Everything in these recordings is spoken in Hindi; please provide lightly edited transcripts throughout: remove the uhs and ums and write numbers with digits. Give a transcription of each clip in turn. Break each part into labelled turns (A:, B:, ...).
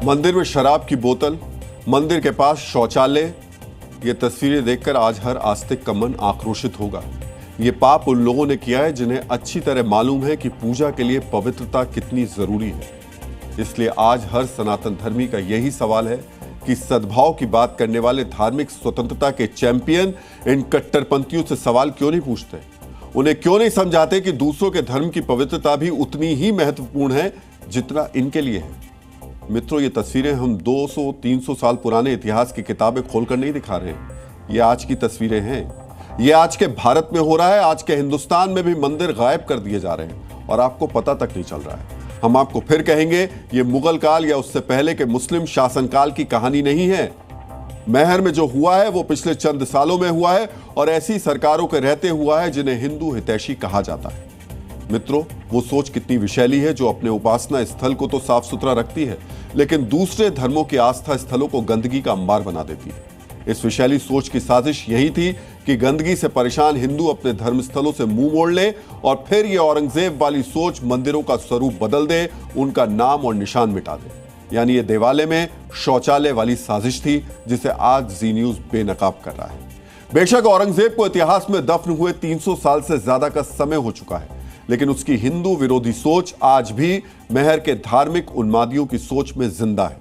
A: मंदिर में शराब की बोतल, मंदिर के पास शौचालय। ये तस्वीरें देखकर आज हर आस्तिक का मन आक्रोशित होगा। ये पाप उन लोगों ने किया है जिन्हें अच्छी तरह मालूम है कि पूजा के लिए पवित्रता कितनी जरूरी है। इसलिए आज हर सनातन धर्मी का यही सवाल है कि सद्भाव की बात करने वाले धार्मिक स्वतंत्रता के चैंपियन इन कट्टरपंथियों से सवाल क्यों नहीं पूछते? उन्हें क्यों नहीं समझाते कि दूसरों के धर्म की पवित्रता भी उतनी ही महत्वपूर्ण है जितना इनके लिए है? मित्रों, ये तस्वीरें हम 200-300 साल पुराने इतिहास की किताबें खोलकर नहीं दिखा रहे हैं। ये आज की तस्वीरें हैं। ये आज के भारत में हो रहा है। आज के हिंदुस्तान में भी मंदिर गायब कर दिए जा रहे हैं और आपको पता तक नहीं चल रहा है। हम आपको फिर कहेंगे, ये मुगल काल या उससे पहले के मुस्लिम शासनकाल की कहानी नहीं है। महर में जो हुआ है वो पिछले चंद सालों में हुआ है और ऐसी सरकारों के रहते हुआ है जिन्हें हिंदू हितैषी कहा जाता है। मित्रों, वो सोच कितनी विशैली है जो अपने उपासना स्थल को तो साफ सुथरा रखती है, लेकिन दूसरे धर्मों के आस्था स्थलों को गंदगी का अंबार बना देती है। इस विशैली सोच की साजिश यही थी कि गंदगी से परेशान हिंदू अपने धर्मस्थलों से मुंह मोड़ ले और फिर ये औरंगजेब वाली सोच मंदिरों का स्वरूप बदल दे, उनका नाम और निशान मिटा दे। यानी ये देवालय में शौचालय वाली साजिश थी जिसे आज जी न्यूज बेनकाब कर रहा है। बेशक औरंगजेब को इतिहास में दफन हुए 300 साल से ज्यादा का समय हो चुका है, लेकिन उसकी हिंदू विरोधी सोच आज भी महर के धार्मिक उन्मादियों की सोच में जिंदा है।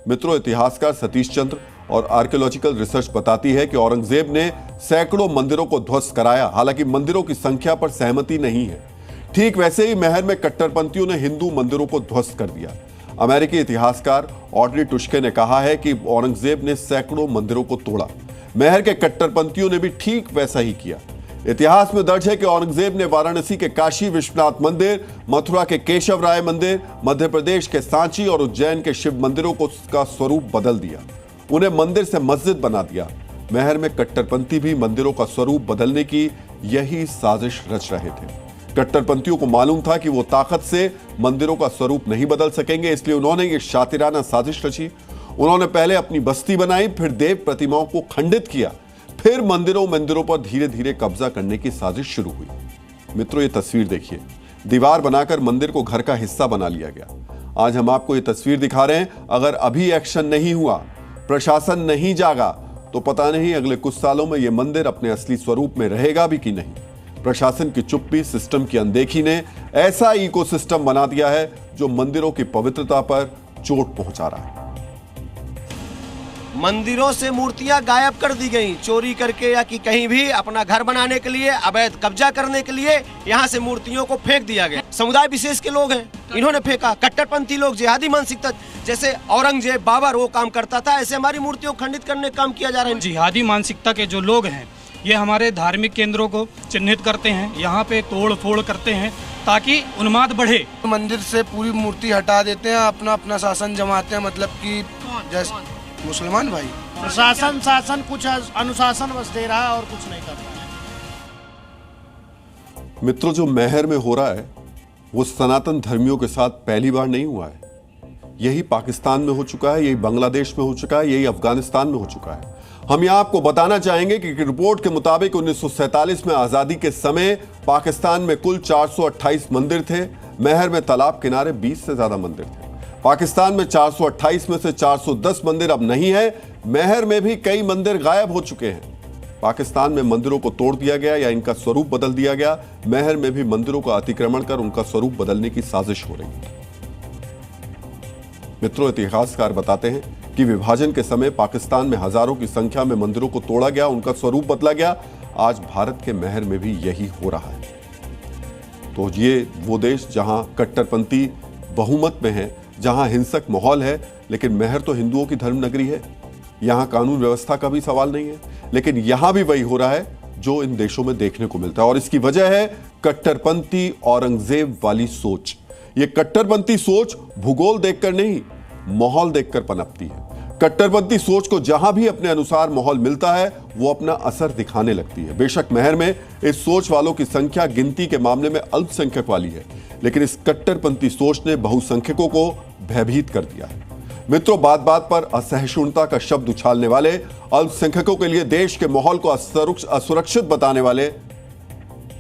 A: मित्रों, इतिहासकार सतीश चंद्र और आर्कियोलॉजिकल रिसर्च बताती है कि औरंगजेब ने सैकड़ों मंदिरों को ध्वस्त कराया, हालांकि मंदिरों की संख्या पर सहमति नहीं है। ठीक वैसे ही महर में कट्टरपंथियों ने हिंदू मंदिरों को ध्वस्त कर दिया। अमेरिकी इतिहासकार ऑड्री टुश्के ने कहा है कि औरंगजेब ने सैकड़ों मंदिरों को तोड़ा। महर के कट्टरपंथियों ने भी ठीक वैसा ही किया। इतिहास में दर्ज है कि औरंगजेब ने वाराणसी के काशी विश्वनाथ मंदिर, मथुरा के केशव राय मंदिर, मध्य प्रदेश के सांची और उज्जैन के शिव मंदिरों का स्वरूप बदल दिया, उन्हें मंदिर से मस्जिद बना दिया। महर में कट्टरपंथी भी मंदिरों का स्वरूप बदलने की यही साजिश रच रहे थे। कट्टरपंथियों को मालूम था कि वो ताकत से मंदिरों का स्वरूप नहीं बदल सकेंगे, इसलिए उन्होंने ये शातिराना साजिश रची। उन्होंने पहले अपनी बस्ती बनाई, फिर देव प्रतिमाओं को खंडित किया, फिर मंदिरों पर धीरे धीरे कब्जा करने की साजिश शुरू हुई। मित्रों, ये तस्वीर देखिए। दीवार बनाकर मंदिर को घर का हिस्सा बना लिया गया। आज हम आपको ये तस्वीर दिखा रहे हैं। अगर अभी एक्शन नहीं हुआ, प्रशासन नहीं जागा, तो पता नहीं अगले कुछ सालों में यह मंदिर अपने असली स्वरूप में रहेगा भी कि नहीं। प्रशासन की चुप्पी, सिस्टम की अनदेखी ने ऐसा इकोसिस्टम बना दिया है जो मंदिरों की पवित्रता पर चोट पहुंचा रहा है।
B: मंदिरों से मूर्तियां गायब कर दी गई, चोरी करके या कि कहीं भी अपना घर बनाने के लिए, अवैध कब्जा करने के लिए यहाँ से मूर्तियों को फेंक दिया गया। समुदाय विशेष के लोग हैं, इन्होंने फेंका। कट्टरपंथी लोग, जिहादी मानसिकता, जैसे औरंगजेब बाबर वो काम करता था, ऐसे हमारी मूर्तियों को खंडित करने का काम किया जा रहा है।
C: जिहादी मानसिकता के जो लोग हैं ये हमारे धार्मिक केंद्रों को चिन्हित करते हैं, यहाँ पे तोड़ फोड़ करते हैं ताकि उन्माद बढ़े।
D: मंदिर से पूरी मूर्ति हटा देते हैं, अपना अपना शासन जमाते हैं, मतलब कि जैसे मुसलमान भाई।
E: प्रशासन शासन कुछ अनुशासन बस दे रहा है और कुछ नहीं कर रहा है।
A: मित्रों, जो महर में हो रहा है वो सनातन धर्मियों के साथ पहली बार नहीं हुआ है। यही पाकिस्तान में हो चुका है, यही बांग्लादेश में हो चुका है, यही अफगानिस्तान में हो चुका है। हम यहां आपको बताना चाहेंगे कि रिपोर्ट के मुताबिक 1947 में आजादी के समय पाकिस्तान में कुल 428 मंदिर थे। महर में तालाब किनारे 20 से ज्यादा मंदिर थे। पाकिस्तान में 428 में से 410 मंदिर अब नहीं है। महर में भी कई मंदिर गायब हो चुके हैं। पाकिस्तान में मंदिरों को तोड़ दिया गया या इनका स्वरूप बदल दिया गया। महर में भी मंदिरों का अतिक्रमण कर उनका स्वरूप बदलने की साजिश हो रही है। मित्रों, इतिहासकार बताते हैं कि विभाजन के समय पाकिस्तान में हजारों की संख्या में मंदिरों को तोड़ा गया, उनका स्वरूप बदला गया। आज भारत के महर में भी यही हो रहा है। तो ये वो देश जहां कट्टरपंथी बहुमत में है, जहां हिंसक माहौल है, लेकिन महर तो हिंदुओं की धर्म नगरी है। यहां कानून व्यवस्था का भी सवाल नहीं है, लेकिन यहां भी वही हो रहा है जो इन देशों में देखने को मिलता है। और इसकी वजह है कट्टरपंथी औरंगजेब वाली सोच। ये कट्टरपंथी सोच भूगोल देखकर नहीं, माहौल देखकर पनपती है। कट्टरपंथी सोच को जहां भी अपने अनुसार माहौल मिलता है वो अपना असर दिखाने लगती है। बेशक महर में इस सोच वालों की संख्या गिनती के मामले में अल्पसंख्यक वाली है, लेकिन इस कट्टरपंथी सोच ने बहुसंख्यकों को भयभीत कर दिया है। मित्रों, बात बात पर असहिष्णुता का शब्द उछालने वाले, अल्पसंख्यकों के लिए देश के माहौल को असुरक्षित बताने वाले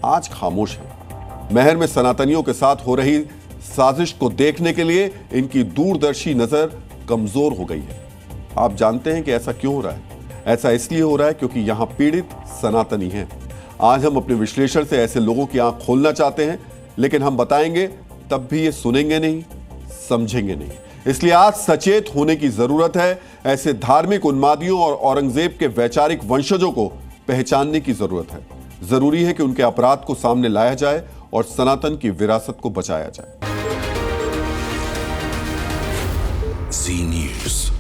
A: आज खामोश हैं। महर में सनातनियों के साथ हो रही साजिश को देखने के लिए इनकी दूरदर्शी नजर कमजोर हो गई है। आप जानते हैं कि ऐसा क्यों हो रहा है? ऐसा इसलिए हो रहा है क्योंकि यहां पीड़ित सनातनी हैं। आज हम अपने विश्लेषण से ऐसे लोगों की आंख खोलना चाहते हैं, लेकिन हम बताएंगे तब भी ये सुनेंगे नहीं, समझेंगे नहीं। इसलिए आज सचेत होने की जरूरत है। ऐसे धार्मिक उन्मादियों और औरंगजेब के वैचारिक वंशजों को पहचानने की जरूरत है। जरूरी है कि उनके अपराध को सामने लाया जाए और सनातन की विरासत को बचाया जाए।
F: Zee News.